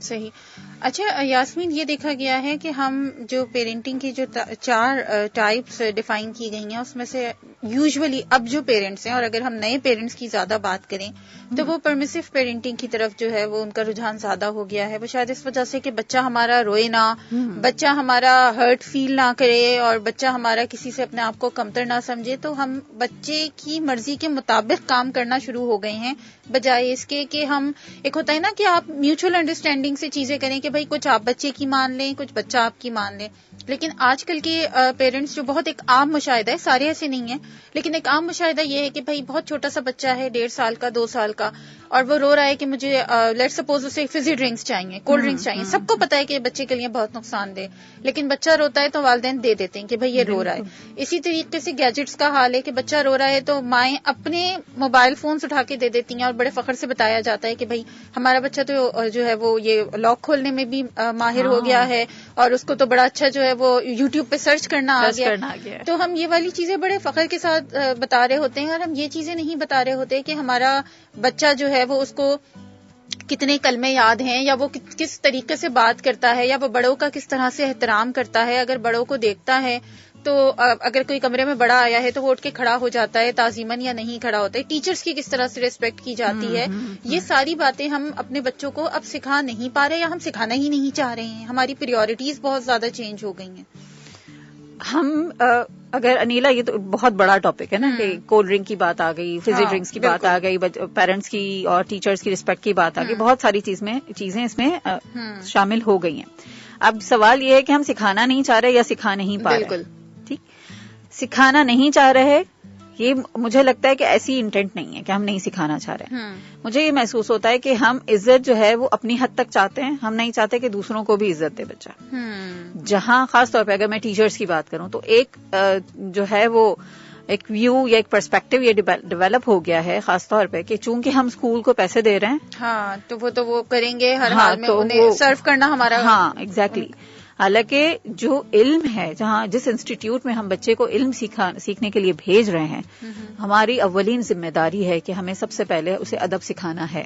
صحیح. اچھا یاسمین، یہ دیکھا گیا ہے کہ ہم جو پیرنٹنگ کی جو 4 ٹائپس ڈیفائن کی گئی ہیں اس میں سے یوزولی اب جو پیرنٹس ہیں، اور اگر ہم نئے پیرنٹس کی زیادہ بات کریں تو وہ پرمیسو پیرنٹنگ کی طرف جو ہے وہ ان کا رجحان زیادہ ہو گیا ہے. وہ شاید اس وجہ سے کہ بچہ ہمارا روئے نہ، بچہ ہمارا ہرٹ فیل نہ کرے، اور بچہ ہمارا کسی سے اپنے آپ کو کمتر نہ سمجھے، تو ہم بچے کی مرضی کے مطابق کام کرنا شروع ہو گئے ہیں، بجائے اس کے کہ ہم، ایک ہوتا ہے نا کہ آپ میوچل انڈرسٹینڈنگ سے چیزیں کریں کہ بھائی کچھ آپ بچے کی مان لیں، کچھ بچہ آپ کی مان لیں. لیکن آج کل کے پیرنٹس جو بہت ایک عام مشاہدہ ہے، سارے ایسے نہیں ہیں لیکن ایک عام مشاہدہ یہ ہے کہ بھائی بہت چھوٹا سا بچہ ہے، 1.5 سال کا، 2 سال کا، اور وہ رو رہا ہے کہ مجھے لیٹ سپوز اسے فزی ڈرنکس چاہیے، کولڈ ڈرنکس چاہیے. سب کو پتا ہے کہ یہ بچے کے لیے بہت نقصان دہ، لیکن بچہ روتا ہے تو والدین دے دیتے ہیں کہ بھائی یہ رو رہا ہے. اسی طریقے سے گیجٹس کا حال ہے کہ بچہ رو رہا ہے تو مائیں اپنے موبائل فونز اٹھا کے دے دیتی ہیں، اور بڑے فخر سے بتایا جاتا ہے کہ بھائی ہمارا بچہ تو جو ہے وہ یہ لاک کھولنے میں بھی ماہر ہو گیا ہے، اور اس کو تو بڑا اچھا جو ہے وہ یوٹیوب پہ سرچ کرنا آ گیا. تو ہم یہ والی چیزیں بڑے فخر کے ساتھ بتا رہے ہوتے ہیں، اور ہم یہ چیزیں نہیں بتا رہے ہوتے کہ ہمارا بچہ جو ہے وہ اس کو کتنے کلمے یاد ہیں، یا وہ کس طریقے سے بات کرتا ہے، یا وہ بڑوں کا کس طرح سے احترام کرتا ہے. اگر بڑوں کو دیکھتا ہے تو اگر کوئی کمرے میں بڑا آیا ہے تو وہ اٹھ کے کھڑا ہو جاتا ہے تعظیماً یا نہیں کھڑا ہوتا ہے. ٹیچرز کی کس طرح سے ریسپیکٹ کی جاتی ہے، یہ ساری باتیں ہم اپنے بچوں کو اب سکھا نہیں پا رہے، یا ہم سکھانا ہی نہیں چاہ رہے ہیں. ہماری پریورٹیز بہت زیادہ چینج ہو گئی ہیں. ہم اگر انیلا، یہ تو بہت بڑا ٹاپک ہے نا کہ کولڈ ڈرنک کی بات آ گئی، فزی ڈرنکس کی بات آ گئی، پیرنٹس کی اور ٹیچرز کی رسپیکٹ کی بات آ گئی، بہت ساری چیزیں اس میں شامل ہو گئی ہیں. اب سوال یہ ہے کہ ہم سکھانا نہیں چاہ رہے یا سکھا نہیں پا رہے. بالکل ٹھیک، سکھانا نہیں چاہ رہے، یہ مجھے لگتا ہے کہ ایسی انٹینٹ نہیں ہے کہ ہم نہیں سکھانا چاہ رہے ہیں. مجھے یہ محسوس ہوتا ہے کہ ہم عزت جو ہے وہ اپنی حد تک چاہتے ہیں، ہم نہیں چاہتے کہ دوسروں کو بھی عزت دے بچہ. جہاں خاص طور پہ اگر میں ٹیچرز کی بات کروں تو ایک جو ہے وہ ایک ویو یا ایک پرسپیکٹو یہ ڈیولپ ہو گیا ہے خاص طور پہ کہ چونکہ ہم اسکول کو پیسے دے رہے ہیں، تو وہ کریں گے ہر حال میں، انہیں سرو کرنا ہمارا. ہاں ایگزیکٹلی. حالانکہ جو علم ہے، جس انسٹیٹیوٹ میں ہم بچے کو علم سیکھنے کے لیے بھیج رہے ہیں، ہماری اولین ذمہ داری ہے کہ ہمیں سب سے پہلے اسے ادب سکھانا ہے.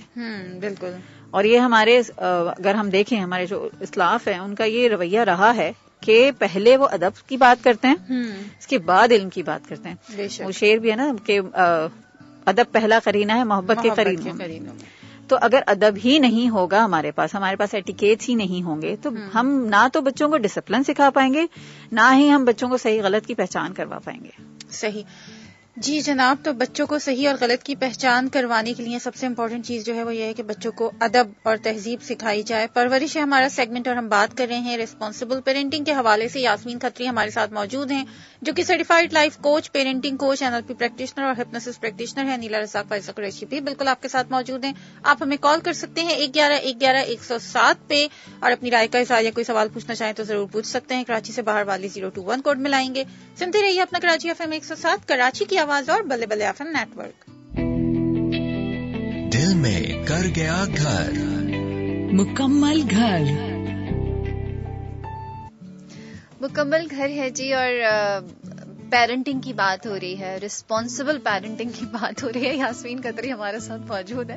بالکل. اور یہ ہمارے اگر ہم دیکھیں ہمارے جو اسلاف ہیں ان کا یہ رویہ رہا ہے کہ پہلے وہ ادب کی بات کرتے ہیں، اس کے بعد علم کی بات کرتے ہیں. وہ شعر بھی ہے نا کہ ادب پہلا قرینہ ہے محبت کے قرینوں میں. تو اگر ادب ہی نہیں ہوگا ہمارے پاس ایٹیکیٹس ہی نہیں ہوں گے، تو ہم نہ تو بچوں کو ڈسپلن سکھا پائیں گے، نہ ہی ہم بچوں کو صحیح غلط کی پہچان کروا پائیں گے. صحیح. جی جناب، تو بچوں کو صحیح اور غلط کی پہچان کروانے کے لیے سب سے امپورٹنٹ چیز جو ہے وہ یہ ہے کہ بچوں کو ادب اور تہذیب سکھائی جائے. پرورش ہے ہمارا سیگمنٹ، اور ہم بات کر رہے ہیں ریسپانسبل پیرنٹنگ کے حوالے سے. یاسمین کھتری ہمارے ساتھ موجود ہیں جو کہ certified life coach, parenting coach, NLP practitioner اور ہپنوسس پریکٹیشنر ہیں. نیلا رزاق فائزہ قریشی بھی بالکل آپ کے ساتھ موجود ہیں. آپ ہمیں کال کر سکتے ہیں 111-111-107 پہ، اور اپنی رائے کا اظہار یا کوئی سوال پوچھنا چاہیں تو ضرور پوچھ سکتے ہیں. کراچی سے باہر والی 021 کوڈ میں لائیں گے. سنتے رہیے اپنا کراچی FM 107، کراچی کی آواز اور Balle Balle FM net work. دل میں کر گیا گھر، مکمل گھر. مکمل گھر ہے جی، اور پیرنٹنگ کی بات ہو رہی ہے، رسپانسبل پیرنٹنگ کی بات ہو رہی ہے. یاسمین قطری ہمارے ساتھ موجود ہے،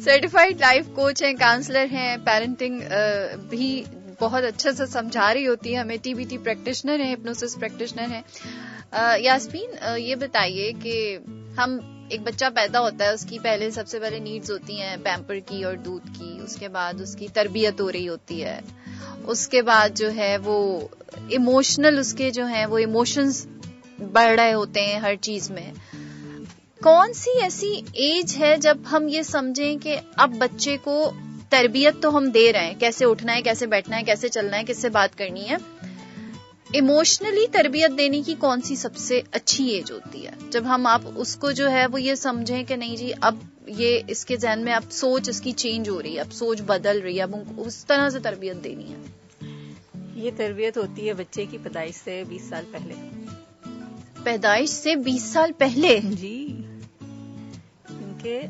سرٹیفائڈ لائف کوچ ہیں، کاؤنسلر ہیں، پیرنٹنگ بھی بہت اچھے سے سمجھا رہی ہوتی ہے ہمیں. TBT پریکٹیشنر ہیں، ہپنوسس پریکٹیشنر ہیں. یاسمین یہ بتائیے کہ ہم ایک بچہ پیدا ہوتا ہے، اس کی سب سے پہلے نیڈز ہوتی ہیں پیمپر کی اور دودھ کی، اس کے بعد اس کی تربیت ہو رہی ہوتی ہے، اس کے بعد جو ہے وہ ایموشنل، اس کے جو ہیں وہ ایموشنز بڑھ رہے ہوتے ہیں ہر چیز میں. کون سی ایسی ایج ہے جب ہم یہ سمجھیں کہ اب بچے کو تربیت تو ہم دے رہے ہیں، کیسے اٹھنا ہے، کیسے بیٹھنا ہے، کیسے چلنا ہے، کس سے بات کرنی ہے، ایموشنلی تربیت دینے کی کون سی سب سے اچھی ایج ہوتی ہے جب ہم آپ اس کو جو ہے وہ یہ سمجھیں کہ نہیں جی اب یہ اس کے ذہن میں اب سوچ اس کی چینج ہو رہی ہے، اب سوچ بدل رہی ہے، اب اس طرح سے تربیت دینی ہے. یہ تربیت ہوتی ہے بچے کی پیدائش سے 20 سال پہلے. پیدائش سے 20 سال پہلے؟ جی، کیونکہ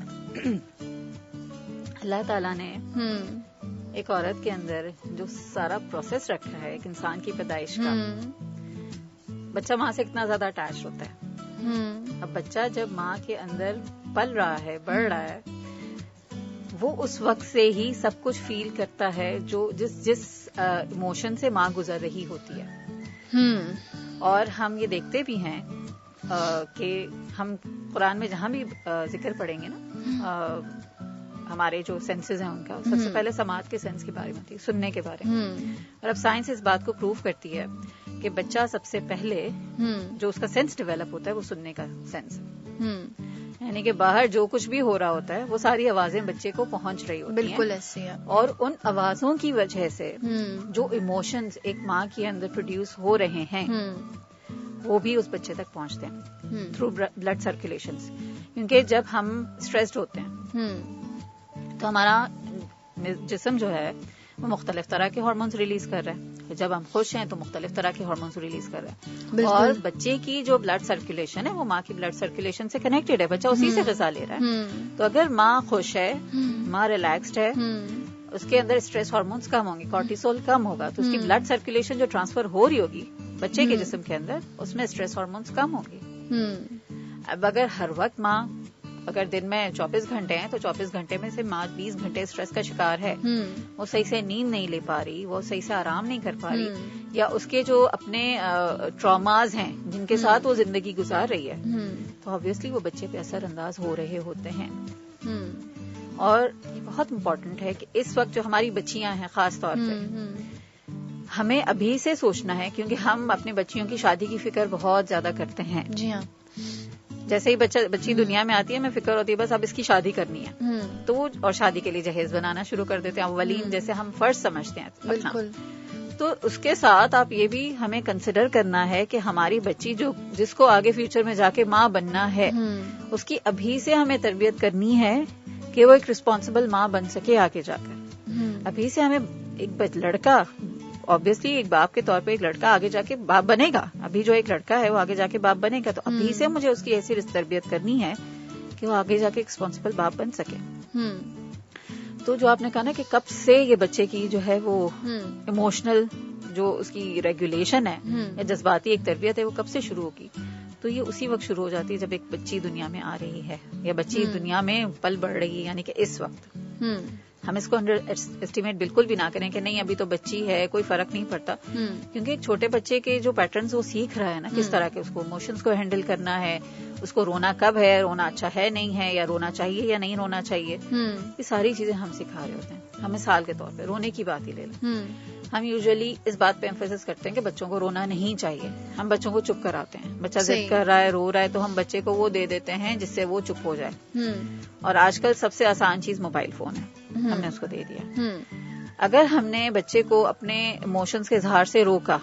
اللہ تعالیٰ نے ایک عورت کے اندر جو سارا پروسیس رکھا ہے ایک انسان کی پیدائش کا، بچہ ماں سے کتنا زیادہ اٹیچ ہوتا ہے. اب بچہ جب ماں کے اندر پل رہا ہے، بڑھ رہا ہے، وہ اس وقت سے ہی سب کچھ فیل کرتا ہے جو جس ایموشن سے ماں گزر رہی ہوتی ہے. اور ہم یہ دیکھتے بھی ہیں کہ ہم قرآن میں جہاں بھی ذکر پڑھیں گے نا ہمارے جو سینسز ہیں ان کا سب سے پہلے سماعت کے سینس کے بارے میں تھی, سننے کے بارے میں. اور اب سائنس اس بات کو پروف کرتی ہے کہ بچہ سب سے پہلے جو اس کا سینس ڈیولپ ہوتا ہے وہ سننے کا سینس ہے. یعنی کہ باہر جو کچھ بھی ہو رہا ہوتا ہے وہ ساری آوازیں بچے کو پہنچ رہی ہوتی ہیں. بالکل ایسے ہے. اور ان آوازوں کی وجہ سے جو ایموشنز ایک ماں کے اندر پروڈیوس ہو رہے ہیں وہ بھی اس بچے تک پہنچتے ہیں تھرو بلڈ سرکولیشنز. کیونکہ جب ہم اسٹریسڈ ہوتے ہیں تو ہمارا جسم جو ہے وہ مختلف طرح کے ہارمونز ریلیز کر رہا ہے. جب ہم خوش ہیں تو مختلف طرح کے ہارمونز ریلیز کر رہا ہے. اور بچے کی جو بلڈ سرکولیشن ہے وہ ماں کی بلڈ سرکولیشن سے کنیکٹڈ ہے. بچہ اسی سے غذا لے رہا ہے. تو اگر ماں خوش ہے, ماں ریلیکسڈ ہے, اس کے اندر اسٹریس ہارمونز کم ہوں گے, کارٹیسول کم ہوگا, تو اس کی بلڈ سرکولیشن جو ٹرانسفر ہو رہی ہوگی بچے کے جسم کے اندر اس میں اسٹریس ہارمونز کم ہوں گے. اب اگر ہر وقت ماں اگر دن میں 24 گھنٹے ہیں تو 24 گھنٹے میں سے ماں 20 گھنٹے اسٹریس کا شکار ہے, وہ صحیح سے نیند نہیں لے پا رہی, وہ صحیح سے آرام نہیں کر پا رہی, یا اس کے جو اپنے ٹراماز ہیں جن کے ساتھ وہ زندگی گزار رہی ہے, تو آبویسلی وہ بچے پہ اثر انداز ہو رہے ہوتے ہیں. اور یہ بہت امپورٹنٹ ہے کہ اس وقت جو ہماری بچیاں ہیں خاص طور پہ ہمیں ابھی سے سوچنا ہے, کیونکہ ہم اپنے بچیوں کی شادی کی فکر بہت زیادہ کرتے ہیں. جی ہاں. جیسے ہی بچی دنیا میں آتی ہے ہمیں فکر ہوتی ہے بس اب اس کی شادی کرنی ہے, تو اور شادی کے لیے جہیز بنانا شروع کر دیتے ہیں. اولین جیسے ہم فرض سمجھتے ہیں. بالکل. تو اس کے ساتھ آپ یہ بھی ہمیں کنسیڈر کرنا ہے کہ ہماری بچی جس کو آگے فیوچر میں جا کے ماں بننا ہے اس کی ابھی سے ہمیں تربیت کرنی ہے کہ وہ ایک رسپانسبل ماں بن سکے آگے جا کر. ابھی سے ہمیں ایک لڑکا obviously ایک باپ کے طور پہ ایک لڑکا آگے جا کے باپ بنے گا. ابھی جو ایک لڑکا ہے وہ آگے جا کے باپ بنے گا, تو ابھی سے مجھے اس کی ایسی تربیت کرنی ہے کہ وہ آگے جا کے ایک رسپانسبل باپ بن سکے. تو جو آپ نے کہا نا کہ کب سے یہ بچے کی جو ہے وہ ایموشنل جو اس کی ریگولیشن ہے یا جذباتی ایک تربیت ہے وہ کب سے شروع ہوگی, تو یہ اسی وقت شروع ہو جاتی ہے جب ایک بچی دنیا میں آ رہی ہے یا بچی دنیا میں پل بڑھ رہی ہے. یعنی کہ اس وقت ہم اس کو انڈر ایسٹیمیٹ بالکل بھی نہ کریں کہ نہیں ابھی تو بچی ہے کوئی فرق نہیں پڑتا, کیونکہ ایک چھوٹے بچے کے جو پیٹرنز وہ سیکھ رہا ہے نا کس طرح کے اس کو ایموشنز کو ہینڈل کرنا ہے, اس کو رونا کب ہے, رونا اچھا ہے نہیں ہے, یا رونا چاہیے یا نہیں رونا چاہیے, یہ ساری چیزیں ہم سکھا رہے ہوتے ہیں. ہم مثال کے طور پہ رونے کی بات ہی لے لیں. ہم یوزلی اس بات پہ ایمفیسس کرتے ہیں کہ بچوں کو رونا نہیں چاہیے. ہم بچوں کو چپ کراتے ہیں. بچہ ضد کر رہا ہے, رو رہا ہے, تو ہم بچے کو وہ دے دیتے ہیں جس سے وہ چپ ہو جائے. اور آج کل سب سے آسان چیز موبائل فون ہے, ہم نے اس کو دے دیا. اگر ہم نے بچے کو اپنے ایموشنز کے اظہار سے روکا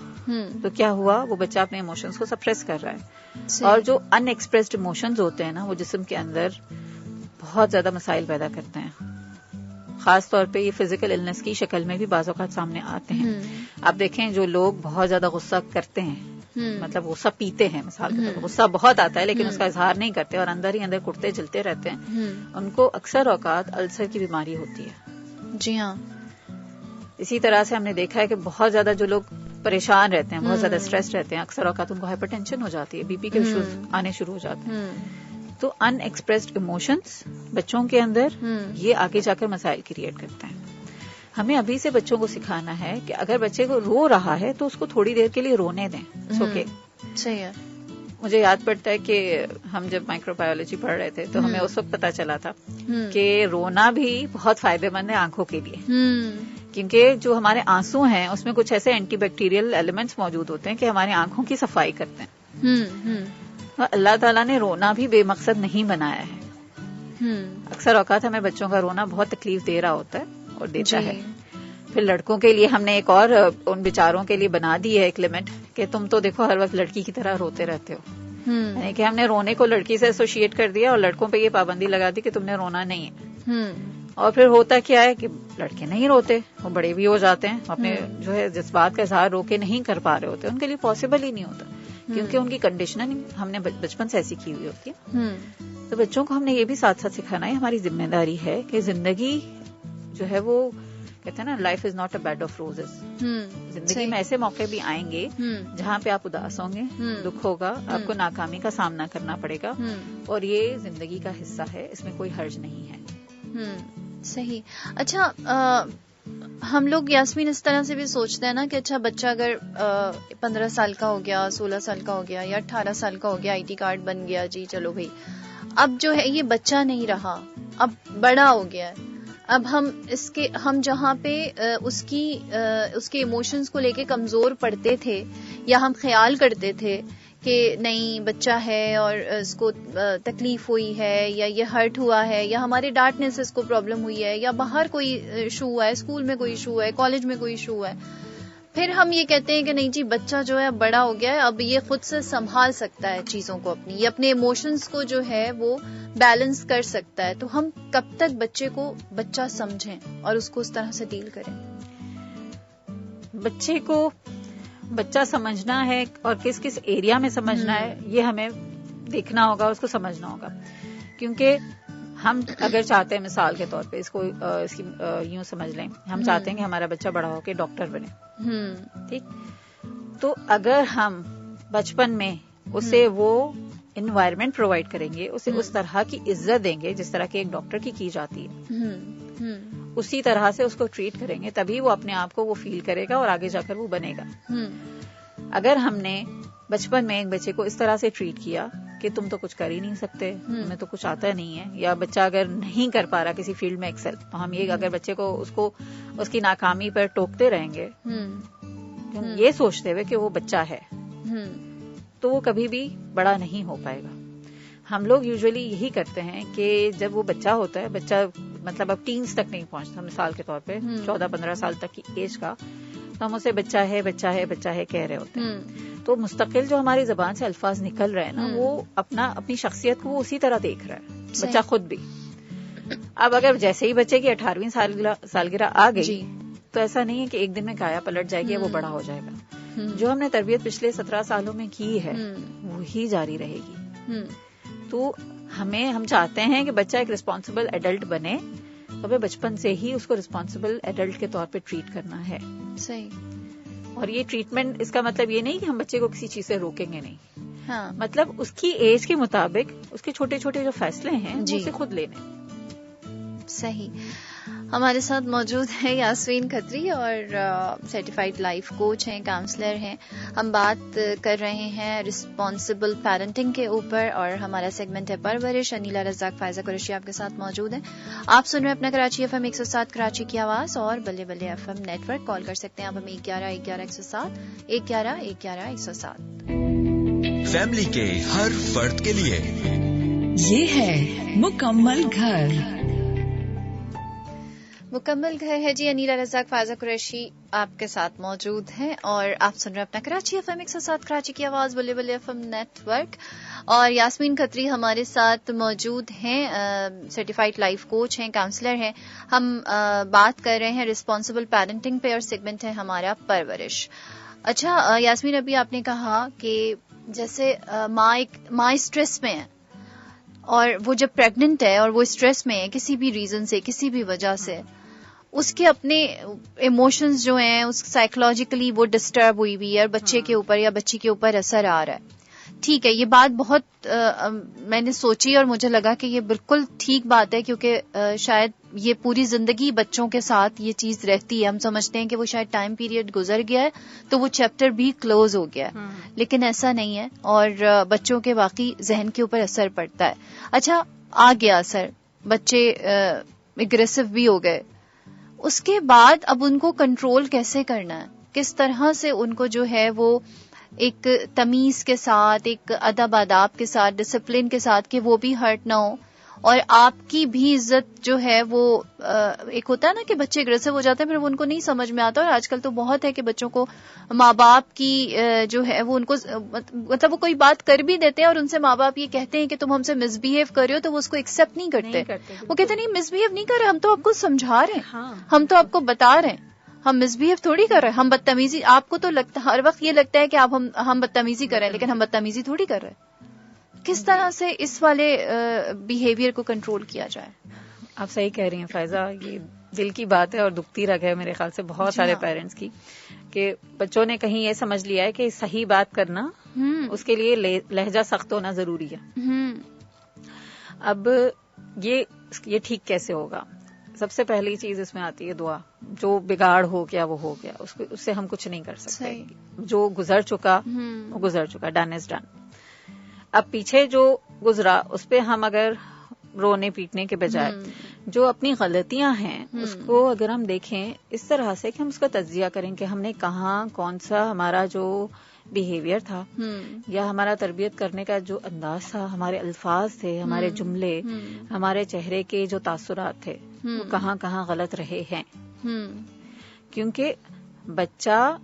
تو کیا ہوا, وہ بچہ اپنے ایموشنز کو سپریس کر رہا ہے. اور جو ان ایکسپریسڈ ایموشنز ہوتے ہیں نا وہ جسم کے اندر بہت زیادہ مسائل پیدا کرتے ہیں. خاص طور پہ یہ فزیکل النس کی شکل میں بھی بعض اوقات سامنے آتے ہیں. آپ دیکھیں جو لوگ بہت زیادہ غصہ کرتے ہیں, مطلب غصہ پیتے ہیں, مثال کے طور پر غصہ بہت آتا ہے لیکن اس کا اظہار نہیں کرتے اور اندر ہی اندر کٹتے جلتے رہتے ہیں, ان کو اکثر اوقات السر کی بیماری ہوتی ہے. جی ہاں. اسی طرح سے ہم نے دیکھا ہے کہ بہت زیادہ جو لوگ پریشان رہتے ہیں, بہت زیادہ اسٹریس رہتے ہیں, اکثر اوقات ان کو ہائپر ٹینشن ہو جاتی ہے, بی پی کے ایشوز آنے شروع ہو جاتے ہیں. تو ان ایکسپریسڈ ایموشنز بچوں کے اندر یہ آگے جا کر مسائل کریٹ کرتے ہیں. ہمیں ابھی سے بچوں کو سکھانا ہے کہ اگر بچے کو رو رہا ہے تو اس کو تھوڑی دیر کے لیے رونے دیں. اوکے, صحیح ہے. مجھے یاد پڑتا ہے کہ ہم جب مائکرو بایولوجی پڑھ رہے تھے تو ہمیں اس وقت پتا چلا تھا کہ رونا بھی بہت فائدے مند ہے آنکھوں کے لیے, کیونکہ جو ہمارے آنسو ہیں اس میں کچھ ایسے اینٹی بیکٹیریل ایلیمنٹس موجود ہوتے ہیں کہ ہماری آنکھوں کی صفائی کرتے ہیں. اللہ تعالیٰ نے رونا بھی بے مقصد نہیں بنایا ہے. اکثر اوقات ہمیں بچوں کا رونا بہت تکلیف دے رہا ہوتا ہے اور دیتا ہے. پھر لڑکوں کے لیے ہم نے ایک اور ان بیچاروں کے لیے بنا دی ہے ایک لمٹ کہ تم تو دیکھو ہر وقت لڑکی کی طرح روتے رہتے ہو. یعنی کہ ہم نے رونے کو لڑکی سے ایسوشیٹ کر دیا اور لڑکوں پہ یہ پابندی لگا دی کہ تم نے رونا نہیں ہے. اور پھر ہوتا کیا ہے کہ لڑکے نہیں روتے, وہ بڑے بھی ہو جاتے ہیں, اپنے جو ہے جذبات کا اظہار رو کے نہیں کر پا رہے ہوتے, ان کے لیے پاسبل ہی نہیں ہوتا کیونکہ ان کی کنڈیشننگ ہم نے بچپن سے ایسی کی ہوئی ہوتی ہے. تو بچوں کو ہم نے یہ بھی ساتھ ساتھ سکھانا ہے, ہماری ذمہ داری ہے کہ زندگی جو ہے وہ کہتے ہیں نا life is not a bad of roses. زندگی میں ایسے موقع بھی آئیں گے جہاں پہ آپ اداس ہوں گے, دکھ ہوگا, آپ کو ناکامی کا سامنا کرنا پڑے گا, اور یہ زندگی کا حصہ ہے, اس میں کوئی حرج نہیں ہے. صحیح. اچھا ہم لوگ یاسمین اس طرح سے بھی سوچتے ہیں نا کہ اچھا بچہ اگر 15 سال کا ہو گیا, 16 سال کا ہو گیا یا 18 سال کا ہو گیا, آئی ٹی کارڈ بن گیا, جی چلو بھائی اب جو ہے یہ بچہ نہیں رہا, اب بڑا ہو گیا ہے. اب ہم جہاں پہ اس کے ایموشنز کو لے کے کمزور پڑتے تھے یا ہم خیال کرتے تھے کہ نہیں بچہ ہے اور اس کو تکلیف ہوئی ہے یا یہ ہرٹ ہوا ہے یا ہمارے ڈانٹنے سے اس کو پرابلم ہوئی ہے یا باہر کوئی ایشو ہوا ہے, اسکول میں کوئی ایشو ہے, کالج میں کوئی ایشو ہوا ہے, پھر ہم یہ کہتے ہیں کہ نہیں جی بچہ جو ہے بڑا ہو گیا ہے, اب یہ خود سے سنبھال سکتا ہے چیزوں کو اپنی, یہ اپنے ایموشنز کو جو ہے وہ بیلنس کر سکتا ہے. تو ہم کب تک بچے کو بچہ سمجھیں اور اس کو اس طرح سے ڈیل کریں؟ بچے کو بچہ سمجھنا ہے اور کس کس ایریا میں سمجھنا ہے یہ ہمیں دیکھنا ہوگا, اس کو سمجھنا ہوگا. کیونکہ ہم اگر چاہتے ہیں مثال کے طور پہ اس کی یوں سمجھ لیں, ہم چاہتے ہیں کہ ہمارا بچہ بڑا ہو کے ڈاکٹر بنے, ٹھیک, تو اگر ہم بچپن میں اسے وہ انوائرمنٹ پرووائڈ کریں گے, اسے اس طرح کی عزت دیں گے جس طرح کی ایک ڈاکٹر کی جاتی ہے, اسی طرح سے اس کو ٹریٹ کریں گے, تبھی وہ اپنے آپ کو وہ فیل کرے گا اور آگے جا کر وہ بنے گا. اگر ہم نے بچپن میں ایک بچے کو اس طرح سے ٹریٹ کیا کہ تم تو کچھ کر ہی نہیں سکتے, تمہیں تو کچھ آتا نہیں ہے, یا بچہ اگر نہیں کر پا رہا کسی فیلڈ میں ایکسل, تو ہم یہ اگر بچے کو اس کی ناکامی پر ٹوکتے رہیں گے یہ سوچتے ہوئے کہ وہ بچہ ہے, تو وہ کبھی بھی بڑا نہیں ہو پائے گا. ہم لوگ یوزلی یہی کرتے ہیں کہ جب وہ بچہ ہوتا ہے, بچہ مطلب اب ٹینز تک نہیں پہنچتا, مثال کے طور پہ 14-15 سال تک کی ایج کا, تو ہم اسے بچہ ہے بچہ ہے بچہ ہے کہہ رہے ہوتے ہیں. تو مستقل جو ہماری زبان سے الفاظ نکل رہے ہیں نا, وہ اپنی شخصیت کو وہ اسی طرح دیکھ رہا ہے بچہ خود بھی. اب اگر جیسے ہی بچے کی 18ویں سالگرہ آ گئی تو ایسا نہیں ہے کہ ایک دن میں کایا پلٹ جائے گی, وہ بڑا ہو جائے گا. جو ہم نے تربیت پچھلے 17 سالوں میں کی ہے وہی جاری رہے گی. تو ہم چاہتے ہیں کہ بچہ ایک ریسپانسبل ایڈلٹ بنے, تو ہمیں بچپن سے ہی اس کو ریسپانسبل ایڈلٹ کے طور پہ ٹریٹ کرنا ہے. صحیح. اور یہ ٹریٹمنٹ اس کا مطلب یہ نہیں کہ ہم بچے کو کسی چیز سے روکیں گے, نہیں, مطلب اس کی ایج کے مطابق اس کے چھوٹے چھوٹے جو فیصلے ہیں وہ اسے خود لینے. صحیح. ہمارے ساتھ موجود ہیں یاسمین کھتری اور سرٹیفائڈ لائف کوچ ہیں, کاؤنسلر ہیں. ہم بات کر رہے ہیں رسپانسبل پیرنٹنگ کے اوپر اور ہمارا سیگمنٹ ہے پرورش. انیلا رزاق, فائزہ قریشی آپ کے ساتھ موجود ہیں. آپ سن رہے ہیں اپنا کراچی FM 107 کراچی کی آواز اور Balle Balle FM net work. کال کر سکتے ہیں آپ ہمیں 1111 107 1111 107. فیملی کے ہر فرد کے لیے یہ ہے مکمل گھر. مکمل گھر ہے جی. انیلا رزاق, فائزہ قریشی آپ کے ساتھ موجود ہیں اور آپ سن رہے ہیں اپنا کراچی FM 107 کراچی کی آواز Balle Balle FM net work. اور یاسمین کھتری ہمارے ساتھ موجود ہیں, سرٹیفائڈ لائف کوچ ہیں, کاؤنسلر ہیں. ہم بات کر رہے ہیں رسپانسبل پیرنٹنگ پہ اور سیگمنٹ ہے ہمارا پرورش. اچھا یاسمین, ابھی آپ نے کہا کہ جیسے ماں اسٹریس میں ہے اور وہ جب پریگننٹ ہے اور وہ اسٹریس میں ہے کسی بھی ریزن سے, کسی بھی وجہ سے, اس کے اپنے ایموشنز جو ہیں اس سائیکولوجیکلی وہ ڈسٹرب ہوئی ہوئی ہے اور بچے کے اوپر یا بچی کے اوپر اثر آ رہا ہے. ٹھیک ہے, یہ بات بہت میں نے سوچی اور مجھے لگا کہ یہ بالکل ٹھیک بات ہے, کیونکہ شاید یہ پوری زندگی بچوں کے ساتھ یہ چیز رہتی ہے. ہم سمجھتے ہیں کہ وہ شاید ٹائم پیریڈ گزر گیا ہے تو وہ چیپٹر بھی کلوز ہو گیا ہے, لیکن ایسا نہیں ہے اور بچوں کے واقعی ذہن کے اوپر اثر پڑتا ہے. اچھا, آ گیا اثر, بچے اگریسو بھی ہو گئے, اس کے بعد اب ان کو کنٹرول کیسے کرنا ہے, کس طرح سے ان کو جو ہے وہ ایک تمیز کے ساتھ, ایک ادب آداب کے ساتھ, ڈسپلن کے ساتھ کہ وہ بھی ہرٹ نہ ہو اور آپ کی بھی عزت جو ہے وہ ایک ہوتا ہے نا کہ بچے اگریسو ہو جاتے ہیں پھر وہ ان کو نہیں سمجھ میں آتا. اور آج کل تو بہت ہے کہ بچوں کو ماں باپ کی جو ہے وہ ان کو مطلب وہ کوئی بات کر بھی دیتے ہیں اور ان سے ماں باپ یہ کہتے ہیں کہ تم ہم سے مس بہیو کر رہے ہو, تو وہ اس کو ایکسپٹ نہیں کرتے. وہ کہتے نہیں مس بہیو نہیں کر رہے, ہم تو آپ کو سمجھا رہے ہیں, ہم تو آپ کو بتا رہے ہیں, ہم مس بہیو تھوڑی کر رہے ہیں, ہم بدتمیزی, آپ کو تو لگتا ہر وقت یہ لگتا ہے کہ آپ ہم بدتمیزی کر رہے ہیں, لیکن ہم بدتمیزی تھوڑی کر رہے ہیں. کس طرح سے اس والے بیہیویئر کو کنٹرول کیا جائے؟ آپ صحیح کہہ رہی ہیں فائزہ, یہ دل کی بات ہے اور دکھتی رگ ہے میرے خیال سے بہت سارے پیرنٹس کی, کہ بچوں نے کہیں یہ سمجھ لیا ہے کہ صحیح بات کرنا اس کے لیے لہجہ سخت ہونا ضروری ہے. اب یہ ٹھیک کیسے ہوگا؟ سب سے پہلی چیز اس میں آتی ہے دعا. جو بگاڑ ہو گیا وہ ہو گیا, اس سے ہم کچھ نہیں کر سکتے. جو گزر چکا وہ گزر چکا, ڈن از ڈن. اب پیچھے جو گزرا اس پہ ہم اگر رونے پیٹنے کے بجائے جو اپنی غلطیاں ہیں اس کو اگر ہم دیکھیں اس طرح سے کہ ہم اس کا تجزیہ کریں کہ ہم نے کہاں کون سا ہمارا جو بیہیویئر تھا یا ہمارا تربیت کرنے کا جو انداز تھا, ہمارے الفاظ تھے, ہمارے جملے, ہمارے چہرے کے جو تاثرات تھے, وہ کہاں کہاں غلط رہے ہیں. کیونکہ بچہ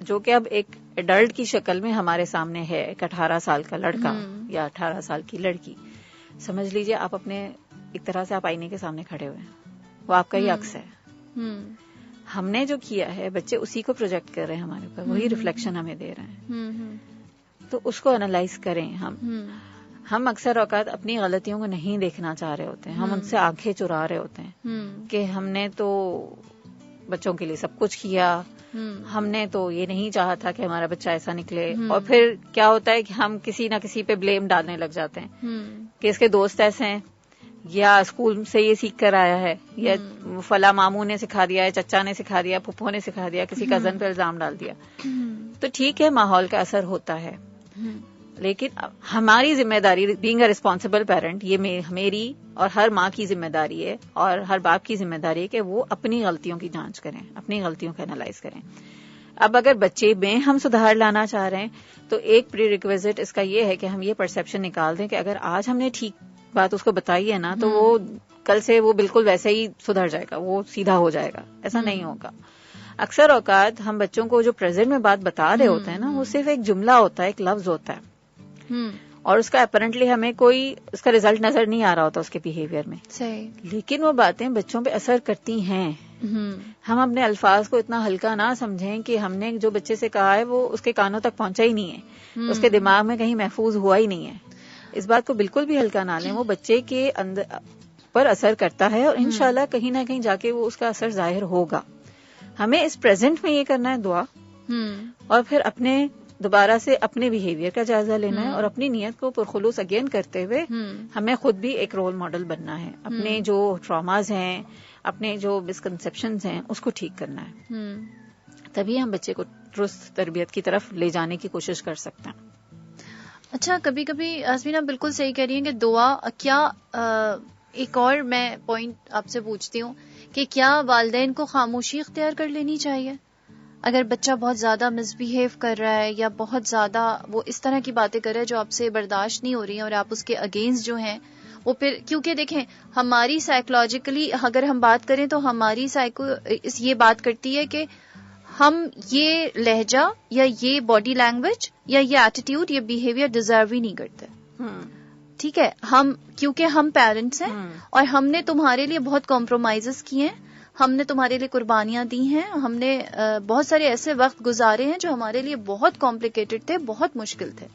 جو کہ اب ایک ایڈلٹ کی شکل میں ہمارے سامنے ہے, ایک 18 سال کا لڑکا یا 18 سال کی لڑکی, سمجھ لیجئے آپ اپنے ایک طرح سے آپ آئینے کے سامنے کھڑے ہوئے ہیں, وہ آپ کا ہی عکس ہے. ہم نے جو کیا ہے بچے اسی کو پروجیکٹ کر رہے ہیں ہمارے اوپر, وہی ریفلیکشن ہمیں دے رہے ہیں. تو اس کو انالائز کریں. ہم اکثر اوقات اپنی غلطیوں کو نہیں دیکھنا چاہ رہے ہوتے ہیں, ہم ان سے آنکھیں چرا رہے ہوتے ہیں کہ ہم نے تو بچوں کے لیے سب کچھ کیا, ہم نے تو یہ نہیں چاہا تھا کہ ہمارا بچہ ایسا نکلے. اور پھر کیا ہوتا ہے کہ ہم کسی نہ کسی پہ بلیم ڈالنے لگ جاتے ہیں کہ اس کے دوست ایسے ہیں, یا اسکول سے یہ سیکھ کر آیا ہے, یا فلاں ماموں نے سکھا دیا ہے, چچا نے سکھا دیا, پھپھو نے سکھا دیا, کسی کزن پہ الزام ڈال دیا. تو ٹھیک ہے ماحول کا اثر ہوتا ہے, لیکن ہماری ذمہ داری بینگ اے ریسپانسبل پیرنٹ, یہ میری اور ہر ماں کی ذمہ داری ہے اور ہر باپ کی ذمہ داری ہے کہ وہ اپنی غلطیوں کی جانچ کریں, اپنی غلطیوں کا انالائز کریں. اب اگر بچے میں ہم سدھار لانا چاہ رہے ہیں تو ایک پری ریکویزٹ اس کا یہ ہے کہ ہم یہ پرسپشن نکال دیں کہ اگر آج ہم نے ٹھیک بات اس کو بتائی ہے نا, تو وہ کل سے وہ بالکل ویسے ہی سدھر جائے گا, وہ سیدھا ہو جائے گا. ایسا نہیں ہوگا. اکثر اوقات ہم بچوں کو جو پریزنٹ میں بات بتا رہے ہوتے ہیں نا, وہ صرف ایک جملہ ہوتا ہے, ایک لفظ ہوتا ہے, اور اس کا اپیرنٹلی ہمیں کوئی اس کا ریزلٹ نظر نہیں آ رہا ہوتا اس کے بیہیویئر میں. لیکن وہ باتیں بچوں پہ اثر کرتی ہیں. ہم اپنے الفاظ کو اتنا ہلکا نہ سمجھیں کہ ہم نے جو بچے سے کہا ہے وہ اس کے کانوں تک پہنچا ہی نہیں ہے, اس کے دماغ میں کہیں محفوظ ہوا ہی نہیں ہے. اس بات کو بالکل بھی ہلکا نہ لیں, وہ بچے کے اندر پر اثر کرتا ہے اور انشاءاللہ کہیں نہ کہیں جا کے وہ اس کا اثر ظاہر ہوگا. ہمیں اس پریزنٹ میں یہ کرنا ہے دعا, اور پھر اپنے دوبارہ سے اپنے بیہیویئر کا جائزہ لینا ہے, اور اپنی نیت کو پرخلوص اگین کرتے ہوئے ہمیں خود بھی ایک رول ماڈل بننا ہے. اپنے جو ٹراماز ہیں, اپنے جو مسکنسیپشنز ہیں, اس کو ٹھیک کرنا ہے. تبھی ہم بچے کو درست تربیت کی طرف لے جانے کی کوشش کر سکتے ہیں. اچھا, کبھی کبھی آسمین آپ بالکل صحیح کہہ رہی ہیں کہ دعا کیا, ایک اور میں پوائنٹ آپ سے پوچھتی ہوں کہ کیا والدین کو خاموشی اختیار کر لینی چاہیے اگر بچہ بہت زیادہ مس بہیو کر رہا ہے, یا بہت زیادہ وہ اس طرح کی باتیں کر رہا ہے جو آپ سے برداشت نہیں ہو رہی ہیں, اور آپ اس کے اگینسٹ جو ہیں وہ پھر, کیونکہ دیکھیں ہماری سائیکولوجیکلی اگر ہم بات کریں تو ہماری یہ بات کرتی ہے کہ ہم یہ لہجہ یا یہ باڈی لینگویج یا یہ ایٹیٹیوڈ, یہ بیہیویئر ڈیزرو ہی نہیں کرتے. ٹھیک ہے, ہم کیونکہ ہم پیرنٹس ہیں اور ہم نے تمہارے لیے بہت کمپرومائزز کیے ہیں, ہم نے تمہارے لیے قربانیاں دی ہیں, ہم نے بہت سارے ایسے وقت گزارے ہیں جو ہمارے لیے بہت کمپلیکیٹڈ تھے, بہت مشکل تھے.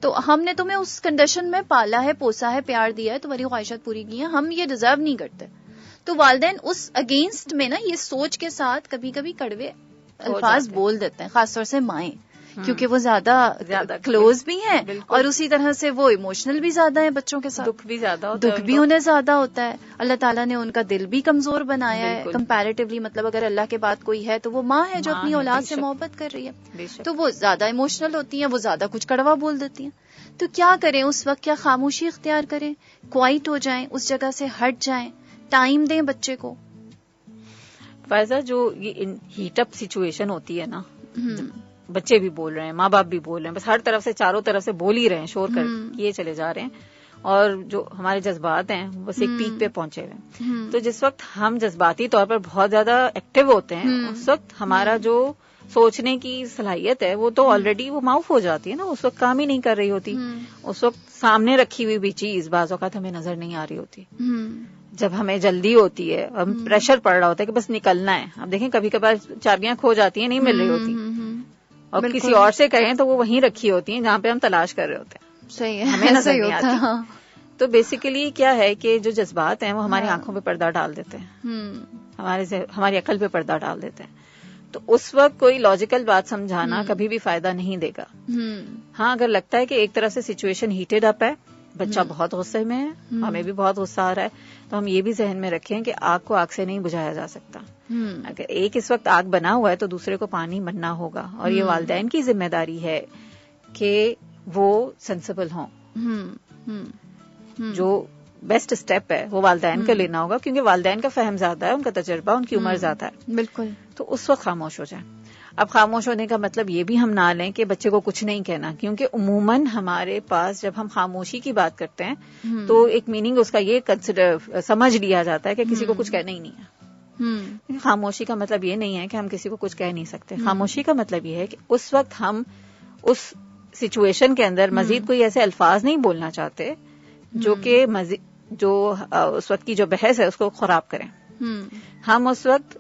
تو ہم نے تمہیں اس کنڈیشن میں پالا ہے, پوسا ہے, پیار دیا ہے, تمہاری خواہشات پوری کی ہیں, ہم یہ ڈیزرو نہیں کرتے. تو والدین اس اگینسٹ میں نا یہ سوچ کے ساتھ کبھی کبھی کڑوے الفاظ بول دیتے ہیں, خاص طور سے مائیں, کیونکہ وہ زیادہ کلوز بھی ہیں, اور اسی طرح سے وہ ایموشنل بھی زیادہ ہیں بچوں کے ساتھ, دکھ بھی انہیں زیادہ ہوتا ہے. اللہ تعالیٰ نے ان کا دل بھی کمزور بنایا ہے کمپیریٹیولی, مطلب اگر اللہ کے بعد کوئی ہے تو وہ ماں ہے جو اپنی اولاد سے محبت کر رہی ہے, تو وہ زیادہ ایموشنل ہوتی ہیں, وہ زیادہ کچھ کڑوا بول دیتی ہیں. تو کیا کریں اس وقت, کیا خاموشی اختیار کریں, کوائٹ ہو جائیں, اس جگہ سے ہٹ جائیں, ٹائم دیں بچے کو؟ فائزہ, جو یہ ہیٹ اپ سچویشن ہوتی ہے نا, بچے بھی بول رہے ہیں, ماں باپ بھی بول رہے ہیں, بس ہر طرف سے چاروں طرف سے بول ہی رہے ہیں, شور کر کیے چلے جا رہے ہیں, اور جو ہمارے جذبات ہیں بس ایک پیک پہ پہنچے ہوئے ہیں. تو جس وقت ہم جذباتی طور پر بہت زیادہ ایکٹیو ہوتے ہیں, اس وقت ہمارا جو سوچنے کی صلاحیت ہے وہ تو آلریڈی وہ معاف ہو جاتی ہے نا, اس وقت کام ہی نہیں کر رہی ہوتی. اس وقت سامنے رکھی ہوئی بھی چیز بعض اوقات ہمیں نظر نہیں آ رہی ہوتی. جب ہمیں جلدی ہوتی ہے, ہم پریشر پڑ رہا ہوتا ہے کہ بس نکلنا ہے. اب دیکھیں کبھی کبھار چابیاں کھو جاتی ہیں, نہیں مل رہی ہوتی, اور کسی اور سے کہیں تو وہ وہیں رکھی ہوتی ہیں جہاں پہ ہم تلاش کر رہے ہوتے ہیں. صحیح ہے, ہمیں نظر نہیں آتی. تو بیسیکلی کیا ہے کہ جو جذبات ہیں وہ ہماری آنکھوں پہ پردہ ڈال دیتے ہیں, ہماری عقل پہ پردہ ڈال دیتے ہیں. تو اس وقت کوئی لاجیکل بات سمجھانا کبھی بھی فائدہ نہیں دے گا. ہاں, اگر لگتا ہے کہ ایک طرح سے سچویشن ہیٹڈ اپ ہے بچہ بہت غصے میں ہے، ہمیں بھی بہت غصہ آ رہا ہے، تو ہم یہ بھی ذہن میں رکھیں کہ آگ کو آگ سے نہیں بجھایا جا سکتا. اگر ایک اس وقت آگ بنا ہوا ہے تو دوسرے کو پانی بننا ہوگا، اور یہ والدین کی ذمہ داری ہے کہ وہ سینسیبل ہوں. جو بیسٹ اسٹیپ ہے وہ والدین کو لینا ہوگا، کیونکہ والدین کا فہم زیادہ ہے، ان کا تجربہ، ان کی عمر زیادہ ہے. بالکل. تو اس وقت خاموش ہو جائیں. اب خاموش ہونے کا مطلب یہ بھی ہم نہ لیں کہ بچے کو کچھ نہیں کہنا، کیونکہ عموماً ہمارے پاس جب ہم خاموشی کی بات کرتے ہیں تو ایک میننگ اس کا یہ سمجھ لیا جاتا ہے کہ کسی کو کچھ کہنا ہی نہیں ہے. خاموشی کا مطلب یہ نہیں ہے کہ ہم کسی کو کچھ کہہ نہیں سکتے. خاموشی کا مطلب یہ ہے کہ اس وقت ہم اس سچویشن کے اندر مزید کوئی ایسے الفاظ نہیں بولنا چاہتے جو کہ جو اس وقت کی جو بحث ہے اس کو خراب کریں. ہم اس وقت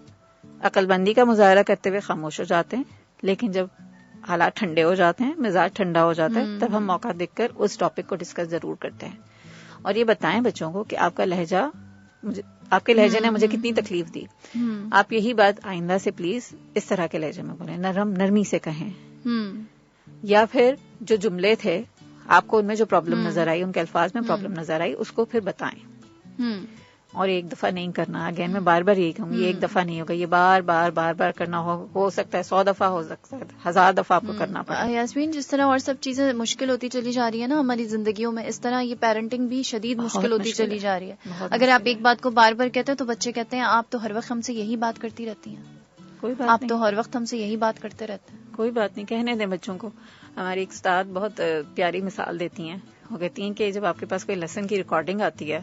عقل بندی کا مظاہرہ کرتے ہوئے خاموش ہو جاتے ہیں، لیکن جب حالات ٹھنڈے ہو جاتے ہیں، مزاج ٹھنڈا ہو جاتا ہے، تب ہم موقع دیکھ کر اس ٹاپک کو ڈسکس ضرور کرتے ہیں. اور یہ بتائیں بچوں کو کہ آپ کا لہجہ، آپ کے لہجے نے مجھے کتنی تکلیف دی. آپ یہی بات آئندہ سے پلیز اس طرح کے لہجے میں بولیں، نرمی سے کہیں. یا پھر جو جملے تھے آپ کو ان میں جو پرابلم نظر آئی، ان کے الفاظ میں پرابلم نظر آئی، اس کو پھر بتائیں. اور ایک دفعہ نہیں کرنا. اگین میں بار بار یہی کہوں گی، ایک دفعہ نہیں ہوگا، یہ بار بار کرنا ہو سکتا ہے 100 دفعہ، ہو سکتا ہے 1000 دفعہ آپ کو کرنا پڑے. یاسمین، جس طرح اور سب چیزیں مشکل ہوتی چلی جا رہی ہے نا ہماری زندگیوں میں، اس طرح یہ پیرنٹنگ بھی شدید مشکل ہوتی چلی جا رہی ہے. اگر آپ ایک بات کو بار بار کہتے ہیں تو بچے کہتے ہیں آپ تو ہر وقت ہم سے یہی بات کرتی رہتی ہیں، کوئی بات آپ نہیں، تو ہر وقت ہم سے یہی بات کرتے رہتے ہیں. کوئی بات نہیں، کہنے دیں بچوں کو. ہماری ایک استاد بہت پیاری مثال دیتی ہیں، وہ کہتی ہیں کہ جب آپ کے پاس کوئی لیسن کی ریکارڈنگ آتی ہے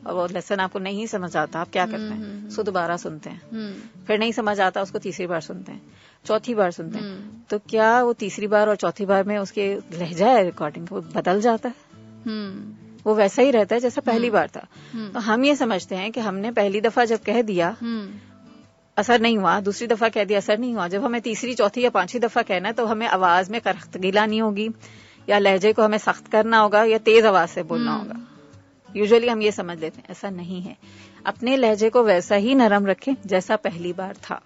اور وہ لیسن آپ کو نہیں سمجھ آتا، آپ کیا کرتے ہیں؟ اس کو دوبارہ سنتے ہیں، پھر نہیں سمجھ آتا اس کو تیسری بار سنتے ہیں، چوتھی بار سنتے ہیں. تو کیا وہ تیسری بار اور چوتھی بار میں اس کے لہجہ ہے ریکارڈنگ وہ بدل جاتا ہے؟ وہ ویسا ہی رہتا ہے جیسا پہلی بار تھا. تو ہم یہ سمجھتے ہیں کہ ہم نے پہلی دفعہ جب کہہ دیا اثر نہیں ہوا، دوسری دفعہ کہہ دیا اثر نہیں ہوا، جب ہمیں تیسری چوتھی یا پانچویں دفعہ کہنا ہے تو ہمیں آواز میں کرختگی لانی ہوگی، یا لہجے کو ہمیں سخت کرنا ہوگا، یا تیز آواز سے بولنا ہوگا. یوزلی ہم یہ سمجھ لیتے ہیں، ایسا نہیں ہے. اپنے لہجے کو ویسا ہی نرم رکھیں جیسا پہلی بار تھا،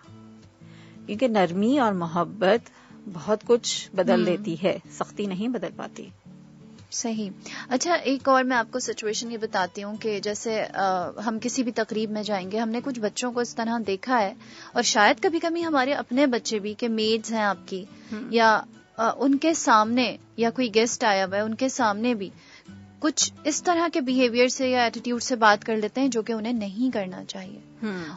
کیونکہ نرمی اور محبت بہت کچھ بدل دیتی ہے، سختی نہیں بدل پاتی. صحیح. اچھا، ایک اور میں آپ کو سچویشن یہ بتاتی ہوں کہ جیسے ہم کسی بھی تقریب میں جائیں گے، ہم نے کچھ بچوں کو اس طرح دیکھا ہے، اور شاید کبھی کبھی ہمارے اپنے بچے بھی، کہ میڈز ہیں آپ کی یا ان کے سامنے، یا کوئی گیسٹ آیا ہوا ہے ان کے سامنے بھی کچھ اس طرح کے بیہیویئر سے یا ایٹیٹیوڈ سے بات کر لیتے ہیں جو کہ انہیں نہیں کرنا چاہیے.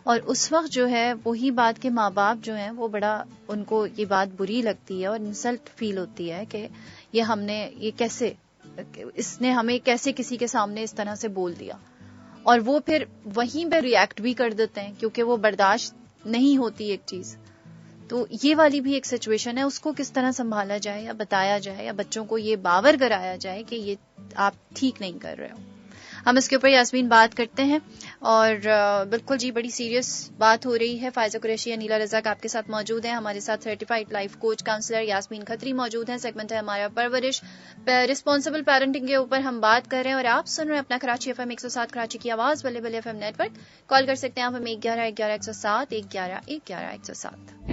اور اس وقت جو ہے وہی بات کے ماں باپ جو ہیں وہ بڑا ان کو یہ بات بری لگتی ہے اور انسلٹ فیل ہوتی ہے کہ یہ ہم نے، یہ کیسے، اس نے ہمیں کیسے کسی کے سامنے اس طرح سے بول دیا. اور وہ پھر وہیں پہ ریئیکٹ بھی کر دیتے ہیں کیونکہ وہ برداشت نہیں ہوتی ایک چیز. تو یہ والی بھی ایک سچویشن ہے، اس کو کس طرح سنبھالا جائے یا بتایا جائے یا بچوں کو یہ باور کرایا جائے کہ یہ آپ ٹھیک نہیں کر رہے ہو. ہم اس کے اوپر یاسمین بات کرتے ہیں، اور بالکل جی بڑی سیریس بات ہو رہی ہے. فائزہ قریشی، انیلا رزاق آپ کے ساتھ موجود ہیں. ہمارے ساتھ certified life coach counsellor Yasmin Khatri موجود ہیں. سیگمنٹ ہے ہمارا پرورش، رسپانسبل پیرنٹنگ کے اوپر ہم بات کر رہے ہیں، اور آپ سن رہے ہیں اپنا کراچی FM 107 کراچی کی آواز، Balle Balle FM net work. کال کر سکتے ہیں آپ ہمیں 1111 107 1111 107.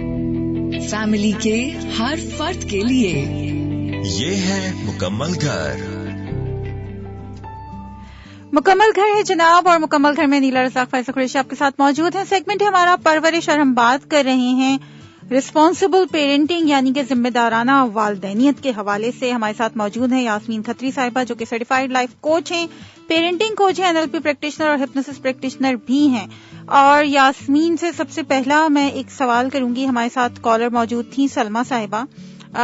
فیملی کے ہر فرد کے لیے یہ ہے مکمل گھر. مکمل گھر ہے جناب، اور مکمل گھر میں نیلا رزاق، فائزہ قریشی آپ کے ساتھ موجود ہیں. سیگمنٹ ہے ہمارا پرورش، اور ہم بات کر رہے ہیں رسپانسبل پیرنٹنگ یعنی کہ ذمہ دارانہ والدینیت کے حوالے سے. ہمارے ساتھ موجود ہیں یاسمین کھتری صاحبہ جو کہ سرٹیفائڈ لائف کوچ ہیں، پیرنٹنگ کوچ ہیں، NLP پریکٹیشنر اور ہپنوسس پریکٹیشنر بھی ہیں. اور یاسمین سے سب سے پہلا میں ایک سوال کروں گی. ہمارے ساتھ کالر موجود تھیں سلمہ صاحبہ.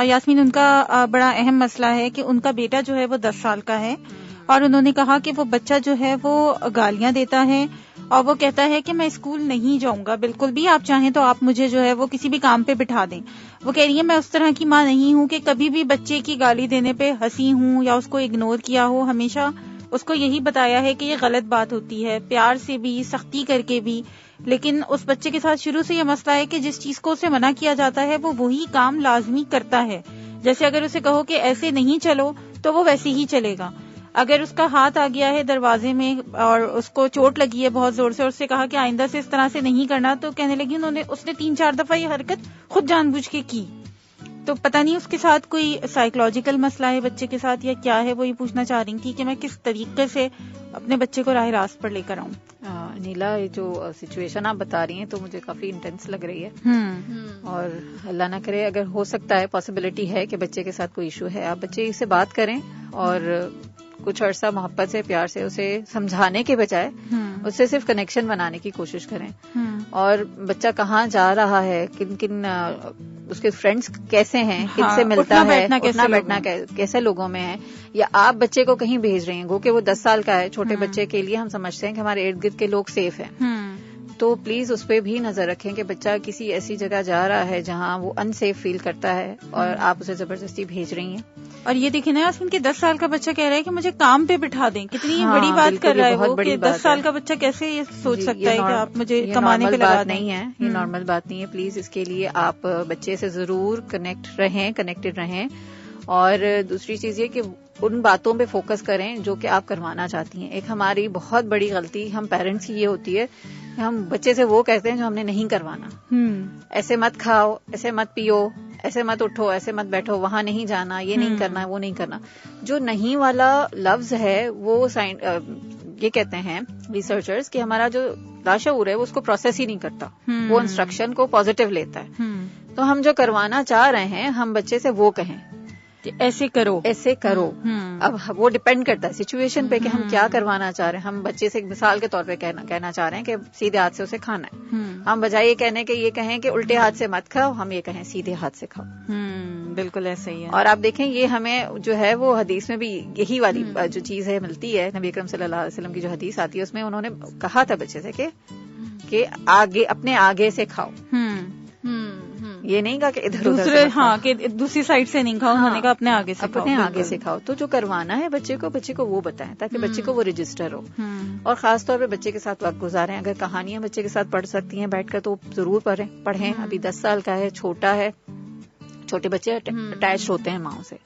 یاسمین، ان کا بڑا اہم مسئلہ ہے کہ ان کا بیٹا جو ہے وہ 10 سال کا ہے، اور انہوں نے کہا کہ وہ بچہ جو ہے وہ گالیاں دیتا ہے اور وہ کہتا ہے کہ میں اسکول نہیں جاؤں گا بالکل بھی، آپ چاہیں تو آپ مجھے جو ہے وہ کسی بھی کام پہ بٹھا دیں. وہ کہہ رہی ہے میں اس طرح کی ماں نہیں ہوں کہ کبھی بھی بچے کی گالی دینے پہ ہنسی ہوں یا اس کو اگنور کیا ہو. ہمیشہ اس کو یہی بتایا ہے کہ یہ غلط بات ہوتی ہے، پیار سے بھی، سختی کر کے بھی. لیکن اس بچے کے ساتھ شروع سے یہ مسئلہ ہے کہ جس چیز کو اسے منع کیا جاتا ہے وہ وہی کام لازمی کرتا ہے. جیسے اگر اسے کہو کہ ایسے نہیں چلو تو وہ ویسے ہی چلے گا. اگر اس کا ہاتھ آ گیا ہے دروازے میں اور اس کو چوٹ لگی ہے بہت زور سے، اور اس سے کہا کہ آئندہ سے اس طرح سے نہیں کرنا، تو کہنے لگی اس نے 3-4 دفعہ یہ حرکت خود جان بوجھ کے کی. تو پتہ نہیں اس کے ساتھ کوئی سائیکولوجیکل مسئلہ ہے بچے کے ساتھ یا کیا ہے، وہ یہ پوچھنا چاہ رہی تھی کہ میں کس طریقے سے اپنے بچے کو راہ راست پر لے کر آؤں. نیلا، یہ جو سچویشن آپ بتا رہی ہیں تو مجھے کافی انٹینس لگ رہی ہے، اور اللہ نہ کرے، اگر ہو سکتا ہے، پاسبلٹی ہے کہ بچے کے ساتھ کوئی ایشو ہے، آپ بچے سے بات کریں اور کچھ عرصہ محبت سے، پیار سے اسے سمجھانے کے بجائے اس سے صرف کنیکشن بنانے کی کوشش کریں. اور بچہ کہاں جا رہا ہے، کن کن اس کے فرینڈز کیسے ہیں، کن سے ملتا ہے، اٹھنا بیٹھنا کیسے لوگوں میں ہے، یا آپ بچے کو کہیں بھیج رہے ہیں، گو کہ وہ 10 سال کا ہے، چھوٹے بچے کے لیے ہم سمجھتے ہیں کہ ہمارے ارد گرد کے لوگ سیف ہیں، تو پلیز اس پہ بھی نظر رکھیں کہ بچہ کسی ایسی جگہ جا رہا ہے جہاں وہ ان سیف فیل کرتا ہے اور آپ اسے زبردستی بھیج رہی ہیں. اور یہ دیکھیں نا یاسمین کہ 10 سال کا بچہ کہہ رہا ہے کہ مجھے کام پہ بٹھا دیں، کتنی بڑی بات کر رہا ہے وہ، کہ 10 سال کا بچہ کیسے یہ سوچ سکتا ہے کہ آپ مجھے کمانے پہ لگا دیں. نہیں ہے، یہ نارمل بات نہیں ہے. پلیز اس کے لیے آپ بچے سے ضرور کنیکٹڈ رہیں. اور دوسری چیز یہ کہ ان باتوں پہ فوکس کریں جو کہ آپ کروانا چاہتی ہیں. ایک ہماری بہت بڑی غلطی ہم پیرنٹس کی یہ ہوتی ہے کہ ہم بچے سے وہ کہتے ہیں جو ہم نے نہیں کروانا. ایسے مت کھاؤ، ایسے مت پیو، ایسے مت اٹھو، ایسے مت بیٹھو، وہاں نہیں جانا، یہ نہیں کرنا، وہ نہیں کرنا. جو نہیں والا لفظ ہے وہ یہ کہتے ہیں ریسرچرز کہ ہمارا جو لاشعور ہے وہ اس کو پروسیس ہی نہیں کرتا، وہ انسٹرکشن کو پازیٹیو لیتا ہے. تو ہم جو کروانا چاہ رہے ہیں ہم بچے سے وہ کہیں کہ ایسے کرو، ایسے کرو. اب وہ ڈیپینڈ کرتا ہے سچویشن پہ کہ ہم کیا کروانا چاہ رہے ہیں. ہم بچے سے مثال کے طور پہ کہنا چاہ رہے ہیں کہ سیدھے ہاتھ سے اسے کھانا ہے، ہم بجائے یہ کہنے کہ یہ کہیں کہ الٹے ہاتھ سے مت کھاؤ، ہم یہ کہیں سیدھے ہاتھ سے کھاؤ. بالکل ایسا ہی ہے. اور آپ دیکھیں یہ ہمیں جو ہے وہ حدیث میں بھی یہی والی جو چیز ہے ملتی ہے. نبی اکرم صلی اللہ علیہ وسلم کی جو حدیث آتی ہے اس میں انہوں نے کہا تھا بچے سے کہ آگے اپنے آگے سے کھاؤ. یہ نہیں کہا کہ ادھر دوسرے، ہاں کہ دوسری سائڈ سے نہیں کھاؤ، انہوں نے کہا اپنے آگے سے کھاؤ، اپنے آگے سے کھاؤ. تو جو کروانا ہے بچے کو وہ بتائیں تاکہ بچے کو وہ رجسٹر ہو. اور خاص طور پہ بچے کے ساتھ وقت گزاریں. اگر کہانیاں بچے کے ساتھ پڑھ سکتی ہیں بیٹھ کر تو ضرور پڑھیں. ابھی 10 سال کا ہے، چھوٹا ہے. چھوٹے بچے اٹیچ ہوتے ہیں ماؤں سے،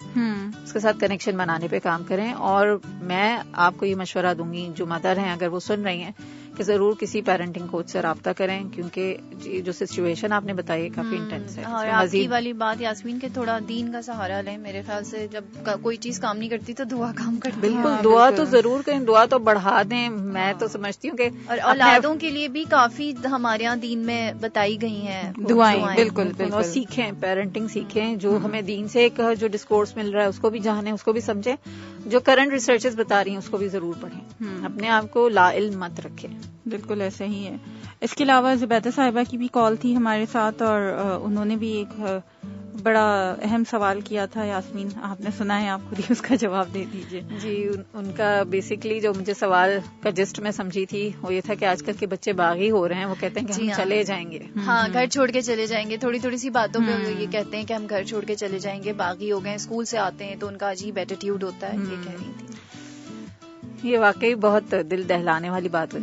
اس کے ساتھ کنیکشن بنانے پہ کام کریں. اور میں آپ کو یہ مشورہ دوں گی جو مدر ہیں اگر وہ سن رہی ہیں کہ ضرور کسی پیرنٹنگ کوچ سے رابطہ کریں، کیونکہ جو سچویشن آپ نے بتائی کافی انٹینس ہے. اور آپ کی والی بات یاسمین کہ تھوڑا دین کا سہارا لیں. میرے خیال سے جب کوئی چیز کام نہیں کرتی تو دعا کام کرتی. بالکل، دعا تو ضرور کریں، دعا تو بڑھا دیں. میں تو سمجھتی ہوں کہ اور اولادوں کے لیے بھی کافی ہمارے یہاں دین میں بتائی گئی ہیں دعائیں. بالکل بالکل. اور سیکھیں، پیرنٹنگ سیکھیں. جو ہمیں دین سے ایک جو ڈسکورس مل رہا ہے اس کو بھی جانیں، اس کو بھی سمجھیں. جو کرنٹ ریسرچز بتا رہی ہیں اس کو بھی ضرور پڑھیں. اپنے آپ کو لا علم مت رکھیں. بالکل ایسا ہی ہے. اس کے علاوہ زبیدہ صاحبہ کی بھی کال تھی ہمارے ساتھ اور انہوں نے بھی ایک بڑا اہم سوال کیا تھا. یاسمین آپ نے سنا ہے، آپ خود ہی اس کا جواب دے دیجیے. جی، ان کا بیسکلی جو مجھے سوال کا جسٹ میں سمجھی تھی وہ یہ تھا کہ آج کل کے بچے باغی ہو رہے ہیں. وہ کہتے ہیں کہ ہم چلے جائیں گے. ہاں، گھر چھوڑ کے چلے جائیں گے. تھوڑی تھوڑی سی باتوں پہ یہ کہتے ہیں کہ ہم گھر چھوڑ کے چلے جائیں گے، باغی ہو گئے. اسکول سے آتے ہیں تو ان کا عجیب ایٹیٹیوڈ ہوتا ہے. یہ کہہ رہی تھی. یہ واقعی بہت دل دہلانے والی بات ہے،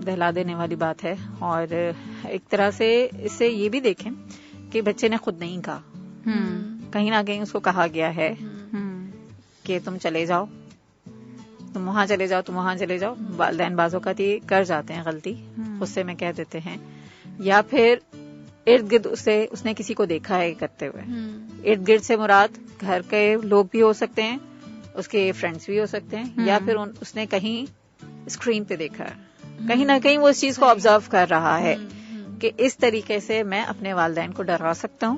دہلا دینے والی بات ہے. اور ایک طرح سے اس سے یہ بھی دیکھیں کہ بچے نے خود نہیں کہا، کہیں نہ کہیں اس کو کہا گیا ہے کہ تم چلے جاؤ، تم وہاں چلے جاؤ، تم وہاں چلے جاؤ. والدین بعض اوقات یہ کر جاتے ہیں غلطی، غصے میں کہہ دیتے ہیں، یا پھر ارد گرد اس نے کسی کو دیکھا ہے کرتے ہوئے. ارد گرد سے مراد گھر کے لوگ بھی ہو سکتے ہیں، اس کے فرینڈس بھی ہو سکتے ہیں، یا پھر اس نے کہیں اسکرین پہ دیکھا ہے. کہیں نہ کہیں وہ اس چیز کو آبزرو کر رہا ہے کہ اس طریقے سے میں اپنے والدین کو ڈرا سکتا ہوں،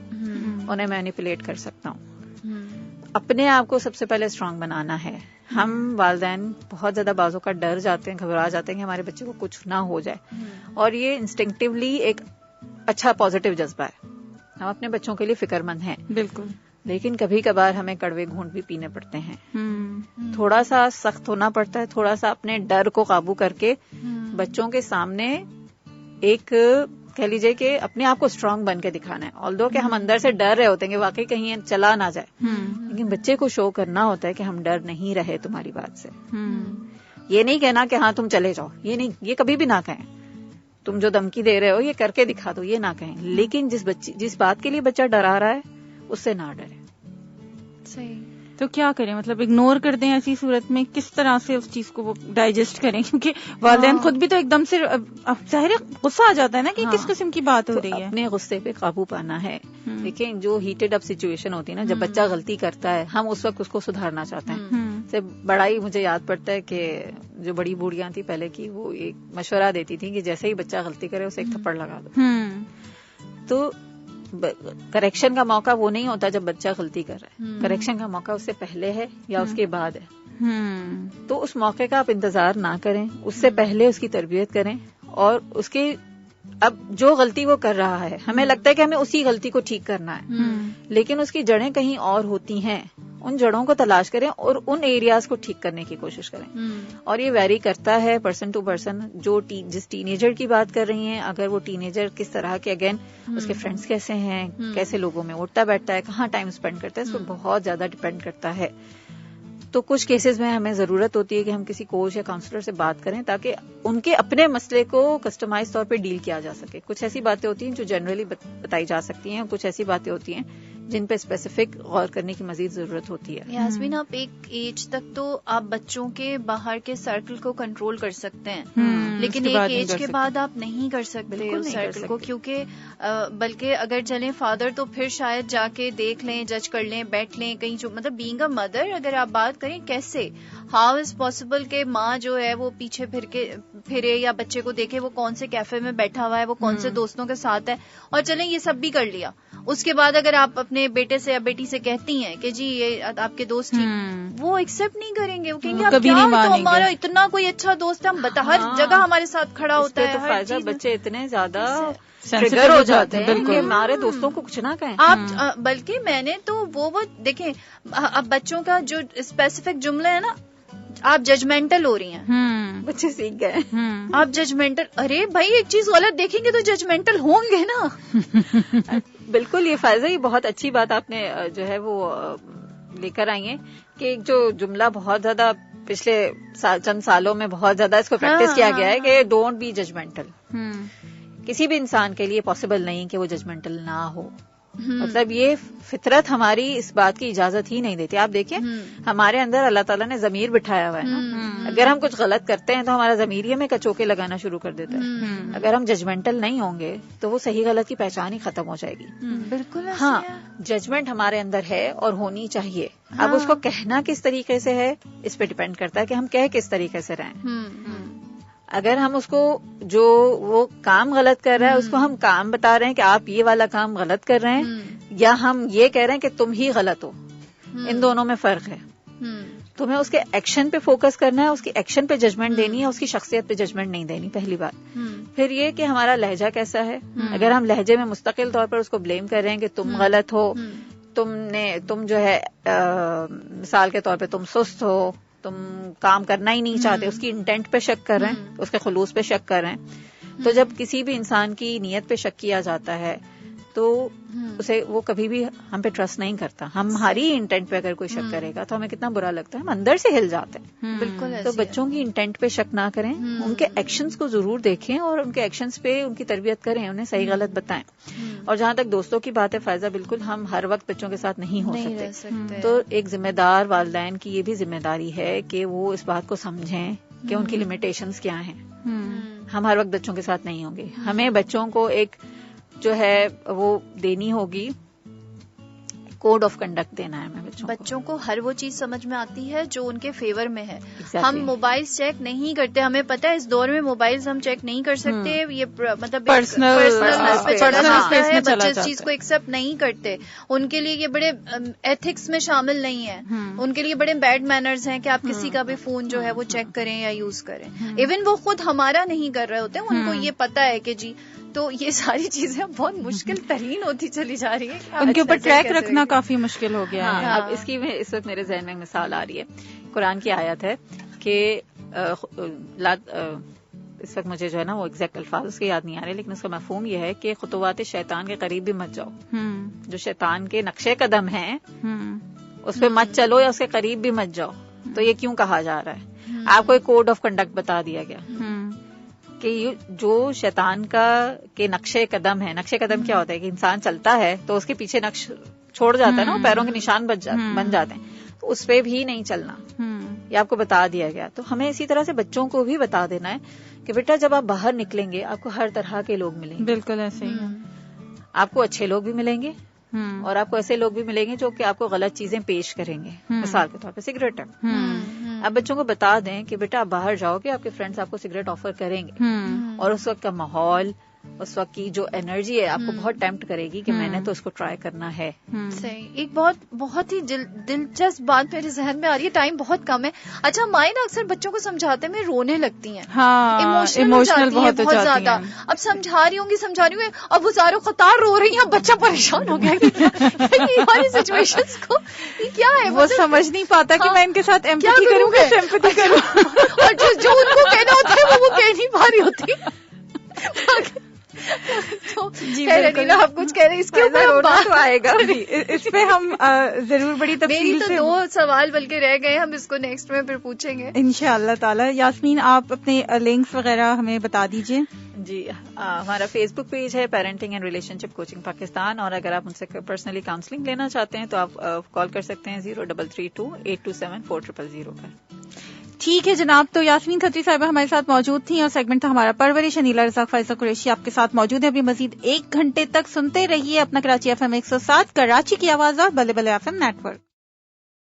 انہیں مینیپولیٹ کر سکتا ہوں. اپنے آپ کو سب سے پہلے اسٹرانگ بنانا ہے. ہم والدین بہت زیادہ بازوں کا ڈر جاتے ہیں، گھبرا جاتے ہیں کہ ہمارے بچے کو کچھ نہ ہو جائے، اور یہ انسٹنکٹیولی ایک اچھا پازیٹیو جذبہ ہے. ہم اپنے بچوں کے لیے فکر مند ہیں بالکل، لیکن کبھی کبھار ہمیں کڑوے گھونٹ بھی پینے پڑتے ہیں. تھوڑا سا سخت ہونا پڑتا ہے، تھوڑا سا اپنے ڈر کو قابو کر کے بچوں کے سامنے ایک کہہ لیجیے کہ اپنے آپ کو اسٹرانگ بن کے دکھانا ہے. آلدو کہ ہم اندر سے ڈر رہے ہوتے ہیں کہ واقعی کہیں چلا نہ جائے، لیکن بچے کو شو کرنا ہوتا ہے کہ ہم ڈر نہیں رہے تمہاری بات سے. یہ نہیں کہنا کہ ہاں تم چلے جاؤ، یہ نہیں، یہ کبھی بھی نہ کہیں. تم جو دھمکی دے رہے ہو یہ کر کے دکھا دو، یہ نہ کہیں. لیکن جس بات کے لیے بچہ ڈرا رہا ہے اس سے نہ ڈرے. صحیح. تو کیا کریں, مطلب اگنور کر دیں ایسی صورت میں؟ کس طرح سے اس چیز کو وہ ڈائجسٹ کریں؟ کیونکہ والدین خود بھی تو ایک دم سے ظاہر غصہ آ جاتا ہے نا کہ کس قسم کی بات ہو رہی ہے. اپنے غصے پہ قابو پانا ہے. دیکھیں جو ہیٹڈ اپ سچویشن ہوتی ہے نا, جب بچہ غلطی کرتا ہے ہم اس وقت اس کو سدھارنا چاہتے ہیں. سے بڑا ہی مجھے یاد پڑتا ہے کہ جو بڑی بوڑھیاں تھیں پہلے کی, وہ ایک مشورہ دیتی تھیں کہ جیسے ہی بچہ غلطی کرے اسے ایک تھپڑ لگا دو. تو کریکشن کا موقع وہ نہیں ہوتا جب بچہ غلطی کر رہا ہے, کریکشن کا موقع اس سے پہلے ہے یا اس کے بعد ہے. تو اس موقع کا آپ انتظار نہ کریں, اس سے پہلے اس کی تربیت کریں. اور اس کے اب جو غلطی وہ کر رہا ہے, ہمیں لگتا ہے کہ ہمیں اسی غلطی کو ٹھیک کرنا ہے, لیکن اس کی جڑیں کہیں اور ہوتی ہیں. ان جڑوں کو تلاش کریں اور ان ایریاز کو ٹھیک کرنے کی کوشش کریں. اور یہ ویری کرتا ہے پرسن ٹو پرسن. جو جس ٹین ایجر کی بات کر رہی ہیں, اگر وہ ٹین ایجر کس طرح کے, اگین اس کے فرینڈس کیسے ہیں, کیسے لوگوں میں اٹھتا بیٹھتا ہے, کہاں ٹائم اسپینڈ کرتا ہے, اس پہ بہت زیادہ ڈپینڈ کرتا ہے. تو کچھ کیسز میں ہمیں ضرورت ہوتی ہے کہ ہم کسی کوچ یا کاؤنسلر سے بات کریں تاکہ ان کے اپنے مسئلے کو کسٹمائز طور پہ ڈیل کیا جا سکے. کچھ ایسی باتیں ہوتی ہیں جو جنرلی بتائی جا سکتی ہیں, کچھ ایسی باتیں ہوتی ہیں جن پہ اسپیسیفک غور کرنے کی مزید ضرورت ہوتی ہے. یاسمین, آپ ایک ایج تک تو آپ بچوں کے باہر کے سرکل کو کنٹرول کر سکتے ہیں, لیکن ایک ایج کے بعد آپ نہیں کر سکتے اس سرکل کو, کیونکہ بلکہ اگر چلیں فادر تو پھر شاید جا کے دیکھ لیں, جج کر لیں, بیٹھ لیں کہیں, جو مطلب بینگ اے مدر اگر آپ بات کریں کیسے, ہاؤ از پاسبل کہ ماں جو ہے وہ پیچھے پھرے یا بچے کو دیکھے وہ کون سے کیفے میں بیٹھا ہوا ہے, وہ کون سے دوستوں کے ساتھ ہے, اور چلیں یہ سب بھی کر لیا. اس کے بعد اگر آپ اپنے بیٹے سے یا بیٹی سے کہتی ہیں کہ جی یہ آپ کے دوست ہی, وہ ایکسیپٹ نہیں کریں گے. وہ کہیں گے کبھی نہیں مانیں گے, ہمارا اتنا کوئی اچھا دوست ہے, ہم ہر جگہ ہمارے ساتھ کھڑا ہوتا ہے. ہر چیز بچے اتنے زیادہ ٹریگر ہو جاتے ہیں کہ ہمارے دوستوں کو کچھ نہ کہیں آپ. بلکہ میں نے تو وہ دیکھیں, اب بچوں کا جو اسپیسیفک جملہ ہے نا, آپ ججمنٹل ہو رہی ہیں, بچے سیکھ گئے, آپ ججمنٹل. ارے بھائی ایک چیز غلط دیکھیں گے تو ججمنٹل ہوں گے نا. بالکل, یہ فائزہ یہ بہت اچھی بات آپ نے جو ہے وہ لے کر آئی ہیں کہ ایک جو جملہ بہت زیادہ پچھلے چند سالوں میں بہت زیادہ اس کو پریکٹس کیا گیا ہے کہ ڈونٹ بی ججمنٹل. کسی بھی انسان کے لیے پاسبل نہیں کہ وہ ججمنٹل نہ ہو. مطلب یہ فطرت ہماری اس بات کی اجازت ہی نہیں دیتی. آپ دیکھیں ہمارے اندر اللہ تعالیٰ نے ضمیر بٹھایا ہوا ہے نا, اگر ہم کچھ غلط کرتے ہیں تو ہمارا ضمیر ہی ہمیں کچوکے لگانا شروع کر دیتا ہے. اگر ہم ججمنٹل نہیں ہوں گے تو وہ صحیح غلط کی پہچان ہی ختم ہو جائے گی. بالکل. ہاں, ججمنٹ ہمارے اندر ہے اور ہونی چاہیے. اب اس کو کہنا کس طریقے سے ہے اس پہ ڈیپینڈ کرتا ہے کہ ہم کہہ کس طریقے سے رہیں. اگر ہم اس کو جو وہ کام غلط کر رہا ہے اس کو ہم کام بتا رہے ہیں کہ آپ یہ والا کام غلط کر رہے ہیں, یا ہم یہ کہہ رہے ہیں کہ تم ہی غلط ہو, ان دونوں میں فرق ہے. تمہیں اس کے ایکشن پہ فوکس کرنا ہے, اس کی ایکشن پہ ججمنٹ دینی ہے, اس کی شخصیت پہ ججمنٹ نہیں دینی, پہلی بات. پھر یہ کہ ہمارا لہجہ کیسا ہے. اگر ہم لہجے میں مستقل طور پر اس کو بلیم کر رہے ہیں کہ تم غلط ہو, تم جو ہے مثال کے طور پہ تم سست ہو, تم کام کرنا ہی نہیں چاہتے, اس کی انٹینٹ پہ شک کر رہے ہیں, اس کے خلوص پہ شک کر رہے ہیں. تو جب کسی بھی انسان کی نیت پہ شک کیا جاتا ہے تو اسے وہ کبھی بھی ہم پہ ٹرسٹ نہیں کرتا. ہماری انٹینٹ پہ اگر کوئی شک کرے گا تو ہمیں کتنا برا لگتا ہے, ہم اندر سے ہل جاتے ہیں. بالکل. تو بچوں کی انٹینٹ پہ شک نہ کریں, ان کے ایکشنز کو ضرور دیکھیں اور ان کے ایکشنز پہ ان کی تربیت کریں, انہیں صحیح غلط بتائیں. اور جہاں تک دوستوں کی بات ہے فائزہ, بالکل ہم ہر وقت بچوں کے ساتھ نہیں ہو سکتے. تو ایک ذمہ دار والدین کی یہ بھی ذمہ داری ہے کہ وہ اس بات کو سمجھیں کہ ان کی لمیٹیشنز کیا ہیں. ہم ہر وقت بچوں کے ساتھ نہیں ہوں گے. ہمیں بچوں کو ایک جو ہے وہ دینی ہوگی, کوڈ آف کنڈکٹ دینا ہے ہمیں بچوں کو. ہر وہ چیز سمجھ میں آتی ہے جو ان کے فیور میں ہے. ہم موبائل چیک نہیں کرتے, ہمیں پتا ہے اس دور میں موبائل ہم چیک نہیں کر سکتے. یہ مطلب پرسنل ہے, بچے اس چیز کو ایکسپٹ نہیں کرتے. ان کے لیے یہ بڑے ایتھکس میں شامل نہیں ہے. ان کے لیے بڑے بیڈ مینرز ہیں کہ آپ کسی کا بھی فون جو ہے وہ چیک کریں یا یوز کریں. ایون وہ خود ہمارا نہیں کر رہے ہوتے, ان کو یہ پتا ہے کہ جی. تو یہ ساری چیزیں بہت مشکل ترین ہوتی چلی جا رہی ہے, ان کے اوپر ٹریک رکھنا کافی مشکل ہو گیا ہے. اب اس کی اس وقت میرے ذہن میں مثال آ رہی ہے, قرآن کی آیت ہے کہ اس وقت مجھے جو ہے نا وہ ایگزیکٹ الفاظ اس کے یاد نہیں آ رہے, لیکن اس کا مفہوم یہ ہے کہ خطوات شیطان کے قریب بھی مت جاؤ. جو شیطان کے نقشے قدم ہیں اس پہ مت چلو یا اس کے قریب بھی مت جاؤ. تو یہ کیوں کہا جا رہا ہے؟ آپ کو ایک کوڈ آف کنڈکٹ بتا دیا گیا کہ جو شیطان کے نقشے قدم ہے. نقشے قدم کیا ہوتا ہے کہ انسان چلتا ہے تو اس کے پیچھے نقش چھوڑ جاتا ہے نا, پیروں کے نشان بن جاتے ہیں. اس پہ بھی نہیں چلنا، یہ آپ کو بتا دیا گیا. تو ہمیں اسی طرح سے بچوں کو بھی بتا دینا ہے کہ بیٹا جب آپ باہر نکلیں گے آپ کو ہر طرح کے لوگ ملیں گے. بالکل ایسے ہی. آپ کو اچھے لوگ بھی ملیں گے اور آپ کو ایسے لوگ بھی ملیں گے جو کہ آپ کو غلط چیزیں پیش کریں گے. مثال کے طور پہ سگریٹ ہے. آپ بچوں کو بتا دیں کہ بیٹا آپ باہر جاؤ گے، آپ کے فرینڈز آپ کو سگریٹ آفر کریں گے، اور اس وقت کا ماحول، اس وقت کی جو انرجی ہے آپ کو بہت ٹیمپٹ کرے گی کہ میں نے تو اس کو ٹرائی کرنا ہے. صحیح. ایک بہت ہی دلچسپ بات میرے ذہن میں آ رہی ہے، ٹائم بہت کم ہے. اچھا مائنا اکثر بچوں کو سمجھاتے میں رونے لگتی ہیں، ایموشنل بہت زیادہ. اب سمجھا رہی ہوں گی اب وہ زارو قطار رو رہی ہیں، بچہ پریشان ہو گیا ہماری سچویشنز کو. یہ کیا ہے؟ وہ سمجھ نہیں پاتا کہ میں ان کے ساتھ ایمپیتھی کروں کہ سمپیتھی کروں، اور جو ان کو کہنا ہوتا ہے وہ کہہ نہیں پا رہی ہوتی. جی انیلا آپ کچھ کہہ رہے ہیں، اس کے اوپر آئے گا، اس پہ ہم ضرور بڑی تفصیل سے. میری تو 2 سوال بلکہ رہ گئے، ہم اس کو نیکسٹ میں پھر پوچھیں گے انشاءاللہ تعالی. یاسمین آپ اپنے لنکس وغیرہ ہمیں بتا دیجیے. جی ہمارا فیس بک پیج ہے parenting and relation ship coaching Pakistan, اور اگر آپ ان سے پرسنلی کاؤنسلنگ لینا چاہتے ہیں تو آپ کال کر سکتے ہیں 0332827400 پر. ٹھیک ہے جناب. تو یاسمین کھتری صاحبہ ہمارے ساتھ موجود تھیں اور سیگمنٹ تھا ہمارا پرورش. انیلا رزاق فائزہ قریشی آپ کے ساتھ موجود ہے. ابھی مزید 1 گھنٹے تک سنتے رہیے اپنا کراچی FM 107 کراچی کی آواز اور Balle Balle FM net work.